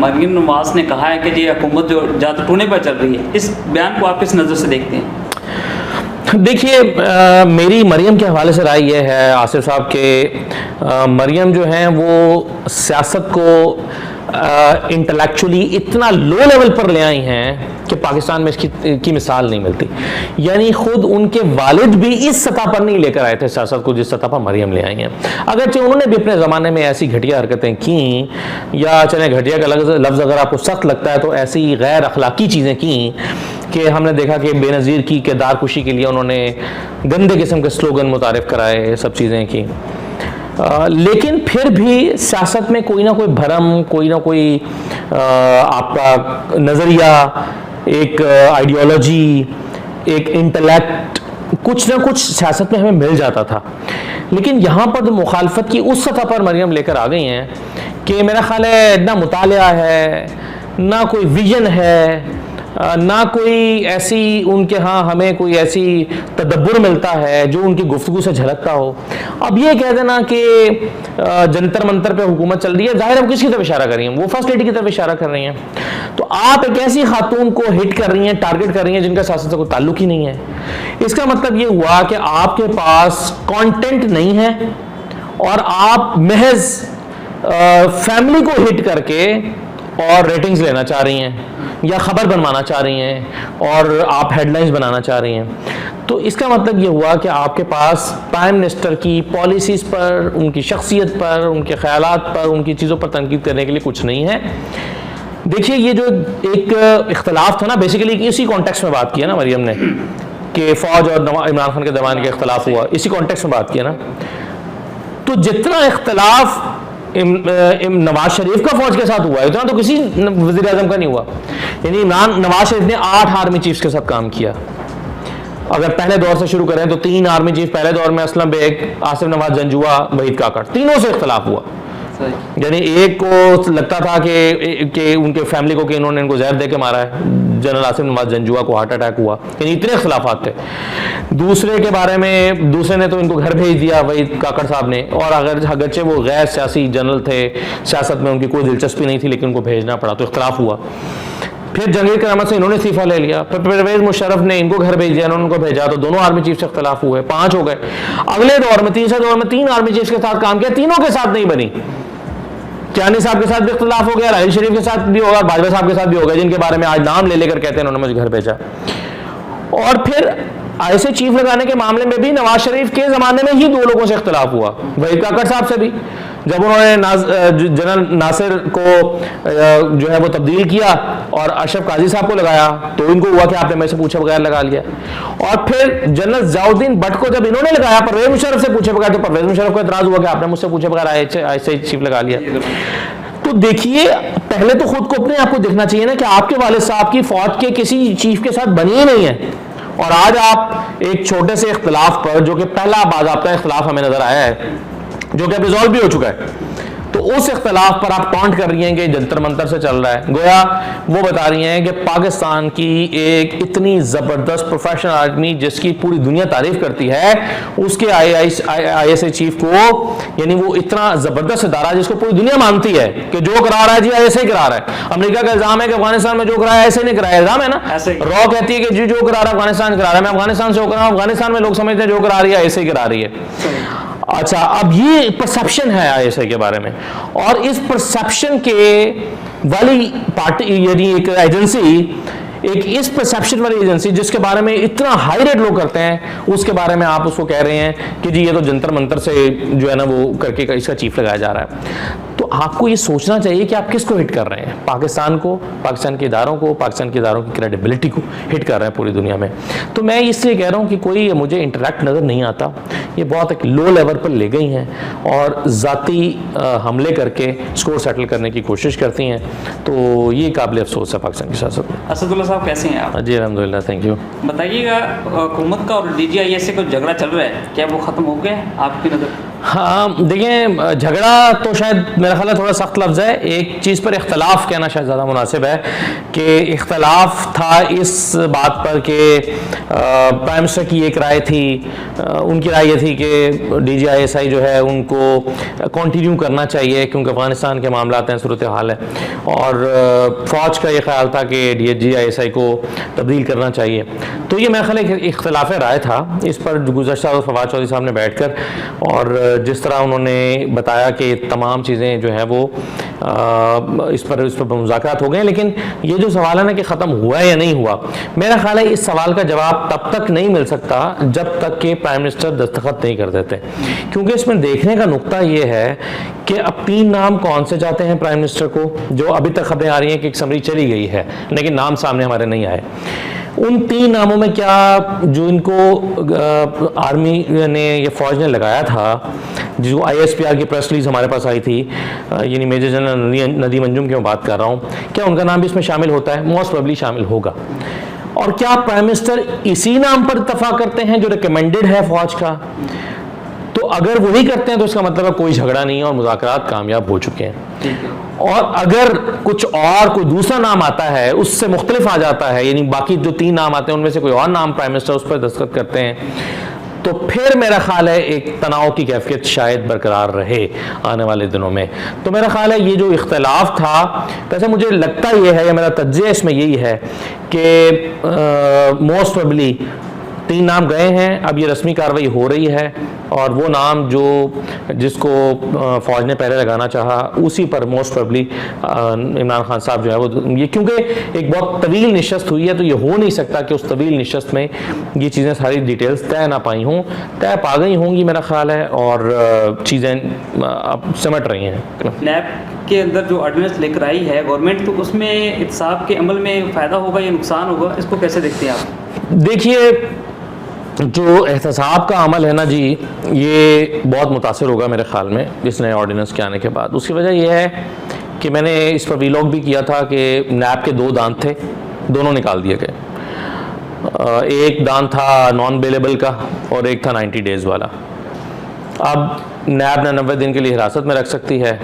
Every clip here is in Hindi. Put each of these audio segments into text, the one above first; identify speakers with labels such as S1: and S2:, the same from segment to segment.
S1: मरीम नवाज ने कहा है कि जी हुकूमत जो ज़्यादा टूने पर चल रही है, इस बयान को आप किस नज़र से देखते हैं?
S2: देखिए, मेरी मरियम के हवाले से राय ये है आसिफ साहब के, मरियम जो हैं वो सियासत को इंटेलेक्चुअली इतना लो लेवल पर ले आई हैं कि पाकिस्तान में इसकी मिसाल नहीं मिलती। यानी खुद उनके वालिद भी इस सतह पर नहीं लेकर आए थे सियासत को जिस सतह पर मरियम ले आई हैं। अगरचे उन्होंने भी अपने ज़माने में ऐसी घटिया हरकतें की, या चले घटिया का लफ्ज़ अगर आपको सख्त लगता है तो ऐसी गैर अखलाकी चीज़ें की कि हमने देखा कि बेनज़ीर की किरदार कुशी के लिए उन्होंने गंदे किस्म के स्लोगन मुतारिफ कराए, सब चीज़ें की। लेकिन फिर भी सियासत में कोई ना कोई भरम, कोई ना कोई आपका नज़रिया, एक आइडियोलॉजी, एक इंटेलेक्ट, कुछ ना कुछ सियासत में हमें मिल जाता था। लेकिन यहाँ पर मुखालफत की उस सतह पर मरियम लेकर आ गई हैं कि मेरा ख्याल है ना मुतालिया है, ना कोई विजन है, ना कोई ऐसी उनके यहाँ हमें कोई ऐसी तदब्बुर मिलता है जो उनकी गुफ्तगू से झलकता हो। अब ये कह देना कि जंतर मंतर पे हुकूमत चल रही है, जाहिर है वो किसकी तरफ इशारा कर रही हैं? वो फर्स्ट लेडी की तरफ इशारा कर रही हैं। तो आप एक ऐसी खातून को हिट कर रही हैं, टारगेट कर रही हैं जिनका सियासत से कोई ताल्लुक ही नहीं है। इसका मतलब ये हुआ कि आपके पास कंटेंट नहीं है और आप महज फैमिली को हिट करके और रेटिंग्स लेना चाह रही हैं या खबर बनवाना चाह रही हैं और आप हेडलाइंस बनाना चाह रही हैं। तो इसका मतलब ये हुआ कि आपके पास प्राइम मिनिस्टर की पॉलिसीज़ पर, उनकी शख्सियत पर, उनके ख़यालात पर, उनकी चीज़ों पर तनकीद करने के लिए कुछ नहीं है। देखिए, ये जो एक इख्तलाफ था ना, बेसिकली इसी कॉन्टेक्स्ट में बात किया ना मरियम ने कि फ़ौज और इमरान खान के दरमियान का इख्तलाफ हुआ, इसी कॉन्टेक्स्ट में बात किया ना। तो जितना इख्तलाफ नवाज शरीफ का फौज के साथ हुआ है उतना तो किसी वज़ीर आज़म का नहीं हुआ। यानी नवाज शरीफ ने 8 आर्मी चीफ्स के साथ काम किया। अगर पहले दौर से शुरू करें तो 3 आर्मी चीफ पहले दौर में, असलम बेग, आसिफ नवाज जंजुआ, वहीद काकड़, तीनों से इख्तलाफ हुआ। यानी एक को लगता था कि उनके फैमिली को कि इन्होंने इनको जहर दे के मारा है, जनरल आसिफ नवाज जंजुआ को हार्ट अटैक हुआ, यानी इतने इख्तलाफात थे। दूसरे के बारे में दूसरे ने तो इनको घर भेज दिया वहीद काकड़ साहब ने, और अगरचे वो गैर सियासी जनरल थे, सियासत में उनकी कोई दिलचस्पी नहीं थी, लेकिन उनको भेजना पड़ा, तो इख्तलाफ हुआ। फिर जंगीर करामत से इन्होंने इस्तीफा ले लिया, फिर परवेज मुशर्रफ ने इनको घर भेज दिया, इन्होंने उनको भेजा, तो दोनों आर्मी चीफ से इख्तलाफ हुए, 5 हो गए। अगले दौर में, तीसरे दौर में 3 आर्मी चीफ के साथ काम किया, तीनों के साथ नहीं बनी। कियानी साहब के साथ भी इख्तलाफ हो गया, राहिल शरीफ के साथ भी होगा, बाजवा साहब के साथ भी हो गया, जिनके बारे में आज नाम ले लेकर कहते हैं उन्होंने मुझे घर भेजा। और फिर ऐसे चीफ लगाने के मामले में भी नवाज शरीफ के जमाने में ही 2 लोगों से इख्तलाफ हुआ, वहीद काकड़ साहब से भी, जब उन्होंने जनरल नासिर को जो है वो तब्दील किया और अशरफ काजी साहब को लगाया, तो इनको हुआ कि आपने मेरे से पूछे बगैर लगा लिया। और फिर जनरल ज़ियाउद्दीन भट्ट को जब इन्होंने लगाया परवेज मुशर्रफ से पूछे बगैर, तो परवेज मुशर्रफ को एतराज हुआ कि आपने मुझसे पूछे बगैर ऐसे चीफ लगा लिया। तो देखिए, पहले तो खुद को अपने आप को देखना चाहिए ना कि आपके वालिद साहब की फौज के किसी चीफ के साथ बनी ही नहीं है, और आज आप एक छोटे से इख्तलाफ पर, जो कि पहला बाज़ाब्ता इख्तलाफ हमें नजर आया है, जो कि अब रिजॉल्व भी हो चुका है, तो उस इख्तलाफ पर आप टॉन्ट कर रही हैं कि जंतर मंतर से चल रहा है। गोया वो बता रही हैं कि पाकिस्तान की एक इतनी ज़बरदस्त प्रोफेशनल आर्मी जिसकी पूरी दुनिया तारीफ करती है, उसके ISI चीफ को, यानी वो इतना ज़बरदस्त इदारा जिसको पूरी दुनिया मानती है कि जो करा रहा है जी ISI करा रहा है। अमेरिका का इल्ज़ाम है कि अफगानिस्तान में जो कराया है ऐसे नहीं कराया, इल्ज़ाम है ना। रॉ कहती है कि जी जो करा रहा है अफगानिस्तान करा रहा है, मैं अफगानिस्तान से होकर अफगानिस्तान में लोग समझते हैं जो करा रही है ISI करा रही है। अच्छा, अब ये परसेप्शन है ISI के बारे में, और इस परसेप्शन के वाली पार्टी, यानी एक एजेंसी, एक इस परसेप्शन वाली एजेंसी जिसके बारे में इतना हाई रेट लोग करते हैं, उसके बारे में आप उसको कह रहे हैं कि जी ये तो जंतर मंतर से जो है ना वो करके इसका चीफ लगाया जा रहा है। तो आपको ये सोचना चाहिए कि आप किसको हिट कर रहे हैं, पाकिस्तान को, पाकिस्तान के इदारों को, पाकिस्तान के इदारों की क्रेडिबिलिटी को हिट कर रहे हैं पूरी दुनिया में। तो मैं इसलिए कह रहा हूँ कि कोई मुझे इंटरेक्ट नज़र नहीं आता, ये बहुत एक लो लेवल पर ले गई हैं और ज़ाती हमले करके स्कोर सेटल करने की कोशिश करती हैं। तो ये काबिल अफसोस है पाकिस्तान की सियासत में।
S1: असदुल्ला साहब कैसे हैं आप?
S2: जी अल्हम्दुलिल्लाह, थैंक यू।
S1: बताइएगा, हुकूमत का और DGI से कुछ झगड़ा चल रहा है, क्या वो ख़त्म हो गया आपकी नज़र?
S2: हाँ देखिए, झगड़ा तो शायद मेरा ख्याल है थोड़ा सख्त लफ्ज़ है। एक चीज़ पर इख्तलाफ कहना शायद ज़्यादा मुनासिब है कि इख्तलाफ था इस बात पर कि प्राइम मिनिस्टर की एक राय थी, उनकी राय ये थी कि DGISI जो है उनको कंटिन्यू करना चाहिए क्योंकि अफ़गानिस्तान के मामला हैं, सूरत हाल है, और फ़ौज का ये ख्याल था कि DGISI को तब्दील करना चाहिए। तो ये मेरा ख्याल है इख्तलाफ राय था। इस पर गुज़श्ता रोज़ फवाद चौधरी साहब ने बैठ कर और जिस तरह उन्होंने बताया कि तमाम चीज़ें जो है वो इस पर मुज़ाकरात हो गए, लेकिन ये जो सवाल है ना कि ख़त्म हुआ है या नहीं हुआ, मेरा ख्याल है इस सवाल का जवाब तब तक नहीं मिल सकता जब तक कि प्राइम मिनिस्टर दस्तखत नहीं कर देते, क्योंकि इसमें देखने का नुक्ता ये है कि अब 3 नाम कौन से जाते हैं प्राइम मिनिस्टर को, जो अभी तक खबरें आ रही हैं कि एक समरी चली गई है लेकिन नाम सामने हमारे नहीं आए। उन 3 नामों में क्या जो इनको आर्मी ने या फौज ने लगाया था, जो ISPR की प्रेस रिलीज हमारे पास आई थी, यानी मेजर जनरल नदीम अंजुम की मैं बात कर रहा हूँ, क्या उनका नाम भी इसमें शामिल होता है? मोस्ट प्रोबेबली शामिल होगा। और क्या प्राइम मिनिस्टर इसी नाम पर इत्तफाक करते हैं जो रिकमेंडेड है फौज का? तो अगर वही करते हैं तो इसका मतलब है कोई झगड़ा नहीं है और मुज़ाकरात कामयाब हो चुके हैं। और अगर कुछ और कोई दूसरा नाम आता है उससे मुख्तलिफ आ जाता है, यानी बाकी जो 3 नाम आते हैं उनमें से कोई और नाम प्राइम मिनिस्टर उस पर दस्तखत करते हैं, तो फिर मेरा ख्याल है एक तनाव की कैफियत शायद बरकरार रहे आने वाले दिनों में। तो मेरा ख्याल है ये जो इख्तलाफ था, वैसे मुझे लगता ये है या मेरा तज्ज़िया इसमें यही है कि मोस्ट प्रोबेबली 3 नाम गए हैं, अब ये रस्मी कार्रवाई हो रही है और वो नाम जिसको फौज ने पहले लगाना चाहा उसी पर मोस्ट प्रोबेबली इमरान खान साहब जो है वो, ये क्योंकि एक बहुत तवील नशस्त हुई है तो ये हो नहीं सकता कि उस तवील नशस्त में ये चीज़ें सारी डिटेल्स तय ना पाई हों, तय पा गई होंगी मेरा ख्याल है, और चीज़ें अब सिमट रही हैं।
S1: नैब के अंदर जो ऑर्डिनेंस लेकर आई है गवर्नमेंट, तो उसमें इत्साब के अमल में फ़ायदा होगा या नुकसान होगा, इसको कैसे देखते हैं आप?
S2: देखिए, जो एहतसाब का अमल है ना जी, ये बहुत मुतासिर होगा मेरे ख्याल में इस नए ऑर्डिनेंस के आने के बाद। उसकी वजह यह है कि मैंने इस पर वीलॉग भी किया था कि नैब के 2 दांत थे, दोनों निकाल दिए गए। एक दांत था नॉन बेलेबल का और एक था 90 डेज़ वाला। अब नैब ने 90 दिन के लिए हिरासत में रख सकती है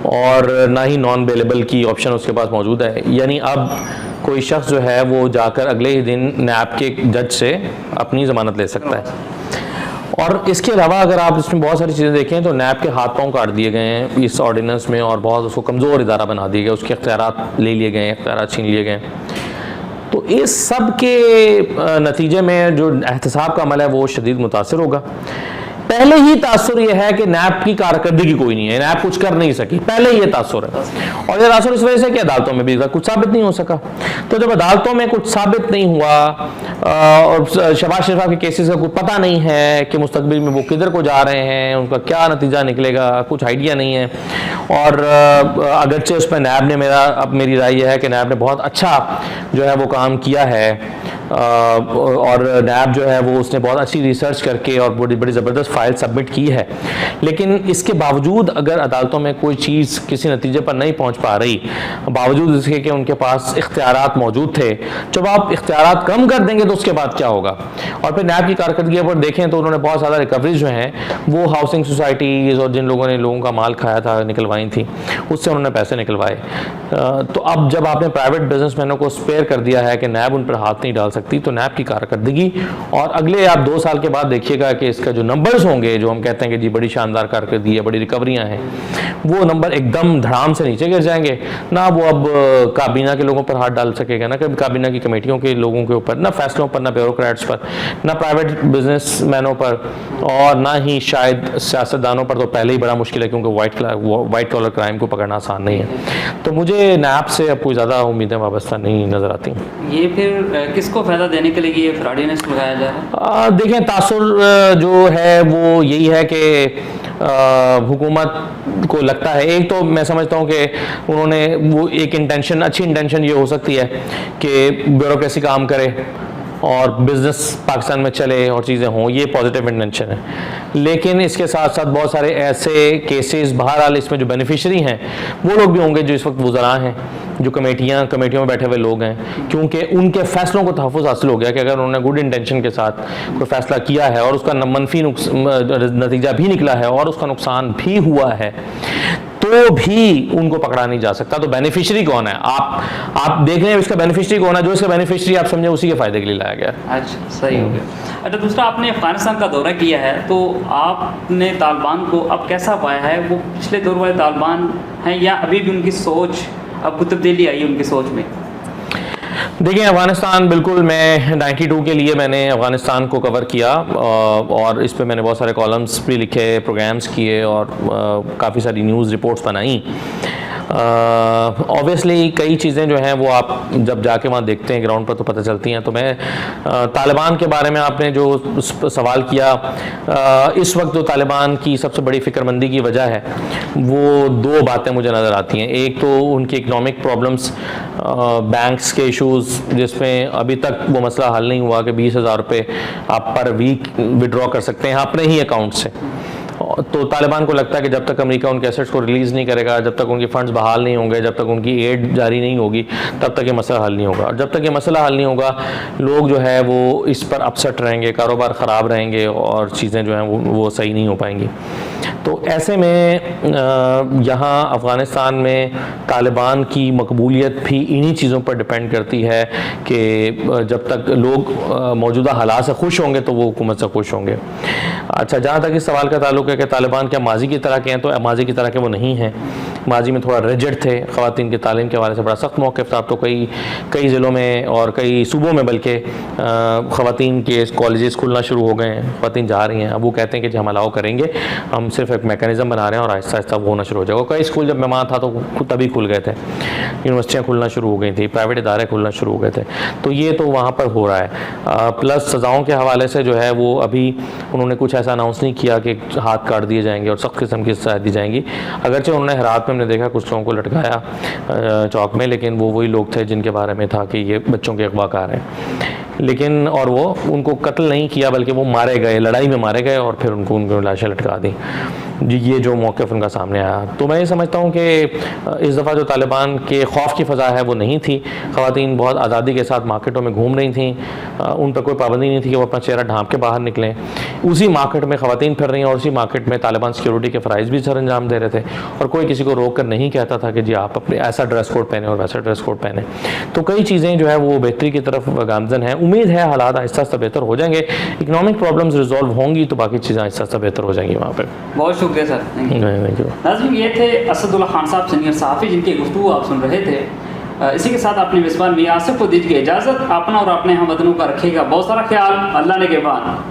S2: और ना ही नॉन बेलेबल की ऑप्शन उसके पास मौजूद है, यानी अब कोई शख्स जो है वो जाकर अगले ही दिन नैब के जज से अपनी ज़मानत ले सकता है। और इसके अलावा अगर आप इसमें बहुत सारी चीज़ें देखें तो नैब के हाथ पांव काट दिए गए हैं इस ऑर्डिनेंस में और बहुत उसको कमज़ोर इदारा बना दिया गया, उसके इख्तियारात ले लिए गए, इख्तियारात छीन लिए गए। तो इस सब के नतीजे में जो एहतसाब का अमल है वो शदीद मुतासिर होगा। पहले ही तासुर यह है कि नैब की कारकर्दगी कोई नहीं है, नैब कुछ कर नहीं सकी, पहले ही ये तासुर है। और ये तासुर इस वजह से कि अदालतों में भी कुछ साबित नहीं हो सका। तो जब अदालतों में कुछ साबित नहीं हुआ और शहबाज शरीफ के केसेस का कुछ पता नहीं है कि मुस्तकबिल में वो किधर को जा रहे हैं, उनका क्या नतीजा निकलेगा, कुछ आइडिया नहीं है। और अगरचे उस पर नैब ने अब मेरी राय यह है कि नैब ने बहुत अच्छा जो है वो काम किया है और नैब जो है वो उसने बहुत अच्छी रिसर्च करके और बड़ी बड़ी ज़बरदस्त फाइल सबमिट की है। लेकिन इसके बावजूद अगर अदालतों में कोई चीज़ किसी नतीजे पर नहीं पहुंच पा रही, बावजूद इसके कि उनके पास इख्तियारात मौजूद थे, जब आप इख्तियारात कम कर देंगे तो उसके बाद क्या होगा? और फिर नैब की कारकर्दगी पर देखें तो उन्होंने बहुत ज़्यादा रिकवरीज जो हैं वो हाउसिंग सोसाइटीज़ और जिन लोगों ने लोगों का माल खाया था, निकलवाई थी, उससे उन्होंने पैसे निकलवाए। तो अब जब आपने प्राइवेट बिजनेसमैनों को स्पेयर कर दिया है कि नैब उन पर हाथ नहीं डाल सकती, तो नैब की कारकर्दगी और अगले आप 2 साल के बाद देखिएगा कि इसका जो नंबर्स होंगे, जो हम कहते हैं कि जी बड़ी शानदार कारकर्दगी है, बड़ी रिकवरियां हैं, वो नंबर एकदम धड़ाम से नीचे गिर जाएंगे। ना वो अब काबीना के लोगों पर हाथ डाल सकेगा, ना कभी काबीना की कमेटियों के लोगों के ऊपर, ना फैसलों पर, ना ब्यूरोक्रेट्स पर, ना प्राइवेट बिजनेसमैनों पर, और ना ही शायद सियासतदानों पर। तो पहले ही बड़ा मुश्किल है क्योंकि वाइट कॉलर क्राइम को पकड़ना आसान नहीं है। तो मुझे नैब से अब कोई ज़्यादा उम्मीदें वाबस्ता नहीं नज़र आती।
S1: ये फिर किसको फ़ायदा देने के लिए ये फ्रॉडीनेस लगाया जा रहा है?
S2: देखें, तासुर जो है वो यही है कि हुकूमत को लगता है, एक तो मैं समझता हूँ कि उन्होंने वो एक इंटेंशन, अच्छी इंटेंशन ये हो सकती है कि ब्यूरोक्रेसी काम करे और बिज़नेस पाकिस्तान में चले और चीज़ें हों, ये पॉजिटिव इंटेंशन है। लेकिन इसके साथ साथ बहुत सारे ऐसे केसेस बहरहाल इसमें जो बेनिफिशरी हैं वो लोग भी होंगे जो इस वक्त वज़रा हैं, जो कमेटियों में बैठे हुए लोग हैं, क्योंकि उनके फैसलों को तहफ़्फ़ुज़ हासिल हो गया कि अगर उन्होंने गुड इंटेंशन के साथ कोई फैसला किया है और उसका मनफी नतीजा भी निकला है और उसका नुकसान भी हुआ है तो भी उनको पकड़ा नहीं जा सकता। तो बेनिफिशियरी कौन है, आप देख रहे हैं इसका बेनिफिशियरी कौन है, जो इसका बेनिफिशियरी आप समझे उसी के फायदे के लिए लाया गया।
S1: अच्छा, सही हो गया। अच्छा, दूसरा, आपने अफगानिस्तान का दौरा किया है तो आपने तालिबान को अब कैसा पाया है? वो पिछले दौर वाले तालिबान हैं या अभी भी उनकी सोच अब कुछ तब्दीली आई है उनकी सोच में?
S2: देखिए, अफ़गानिस्तान बिल्कुल, मैं 92 के लिए मैंने अफ़गानिस्तान को कवर किया और इस पे मैंने बहुत सारे कॉलम्स भी लिखे, प्रोग्राम्स किए और काफ़ी सारी न्यूज़ रिपोर्ट्स बनाई। ऑब्वियसली कई चीज़ें जो हैं वो आप जब जाके वहाँ देखते हैं ग्राउंड पर तो पता चलती हैं। तो मैं तालिबान के बारे में आपने जो सवाल किया, इस वक्त जो तालिबान की सबसे बड़ी फ़िक्रमंदी की वजह है वो दो बातें मुझे नज़र आती हैं। एक तो उनकी इकनॉमिक प्रॉब्लम्स, बैंक्स के इश्यूज़, जिसमें अभी तक वो मसला हल नहीं हुआ कि 20,000 रुपये आप पर वीक विड्रॉ कर सकते हैं अपने ही अकाउंट से। तो तालिबान को लगता है कि जब तक अमेरिका उनके एसेट्स को रिलीज़ नहीं करेगा, जब तक उनके फंड्स बहाल नहीं होंगे, जब तक उनकी एड जारी नहीं होगी, तब तक ये मसला हल नहीं होगा। और जब तक ये मसला हल नहीं होगा, लोग जो है वो इस पर अपसेट रहेंगे, कारोबार ख़राब रहेंगे और चीज़ें जो हैं वो सही नहीं हो पाएंगी। तो ऐसे में यहाँ अफ़गानिस्तान में तालिबान की मकबूलियत भी इन्हीं चीज़ों पर डिपेंड करती है कि जब तक लोग मौजूदा हालात से खुश होंगे तो वो हुकूमत से खुश होंगे। अच्छा, जहाँ तक इस सवाल का ताल्लुक है कि तालिबान क्या माजी की तरह के हैं, तो माजी की तरह के वो नहीं हैं। माजी में थोड़ा रिजिड थे, ख़वातीन की तालीम के हवाले से बड़ा सख्त मौक़िफ़ था। तो कई ज़िलों में और कई सूबों में बल्कि ख़वातीन के कॉलेजेस खुलना शुरू हो गए हैं, ख़वातीन जा रही हैं। अब वो कहते हैं कि हम अलाउ करेंगे, हम सिर्फ एक मैकेनिज़्म बना रहे हैं और आहिस्ता आहिस्ता वो होना शुरू हो जाएगा। कई स्कूल जब मैं वहाँ था तो तभी खुल गए थे, यूनिवर्सिटियाँ खुलना शुरू हो गई थी, प्राइवेट इदारे खुलना शुरू हो गए थे। तो ये तो वहाँ पर हो रहा है। प्लस सज़ाओं के हवाले से जो है वो अभी उन्होंने कुछ ऐसा अनाउंस नहीं किया कि हाथ काट दिए जाएंगे और सख्त किस्म की सज़ा दी जाएंगी। अगरचे उन्होंने हेरात में हमने देखा कुछ लोगों को लटकाया चौक में, लेकिन वो वही लोग थे जिनके बारे में था कि ये बच्चों के अगवाकार हैं। लेकिन और वो उनको कत्ल नहीं किया बल्कि वो मारे गए, लड़ाई में मारे गए और फिर उनको लाशें लटका दी। ये जो मौक़िफ़ उनका सामने आया, तो मैं ये समझता हूँ कि इस दफ़ा जो तालिबान के खौफ की फ़ज़ा है वो नहीं थी। ख़वातीन बहुत आज़ादी के साथ मार्केटों में घूम रही थी, उन पर कोई पाबंदी नहीं थी कि वो अपना चेहरा ढांप के बाहर निकलें। उसी मार्केट में ख़वातीन फिर रही हैं और उसी मार्केट में तालिबान सिक्योरिटी के फ़राइज़ भी सर अंजाम दे रहे थे और कोई किसी को रोक कर नहीं कहता था कि जी आप अपने ऐसा ड्रेस कोड पहने और वैसा ड्रेस कोड पहने। तो कई चीज़ें जो है वो बेहतरी की तरफ गामज़न है। उम्मीद है हालात आहिस्ता आहिस्ता बेहतर हो जाएंगे, इकनॉमिक प्रॉब्लम्स रिजॉल्व होंगी तो बाकी चीज़ें आहिस्ता आहिस्ता बेहतर हो जाएंगी वहाँ पर।
S1: बहुत शुक्रिया सर। नाज़रीन, ये थे असदुल्ला खान साहब, सीनियर सहाफ़ी, जिनकी गुफ्तगू आप सुन रहे थे। इसी के साथ अपने मेज़बान मियां आसिफ को दीजिए इजाज़त। अपना और अपने हम वतनों का रखिएगा बहुत सारा ख्याल। अल्लाह ने के बाद।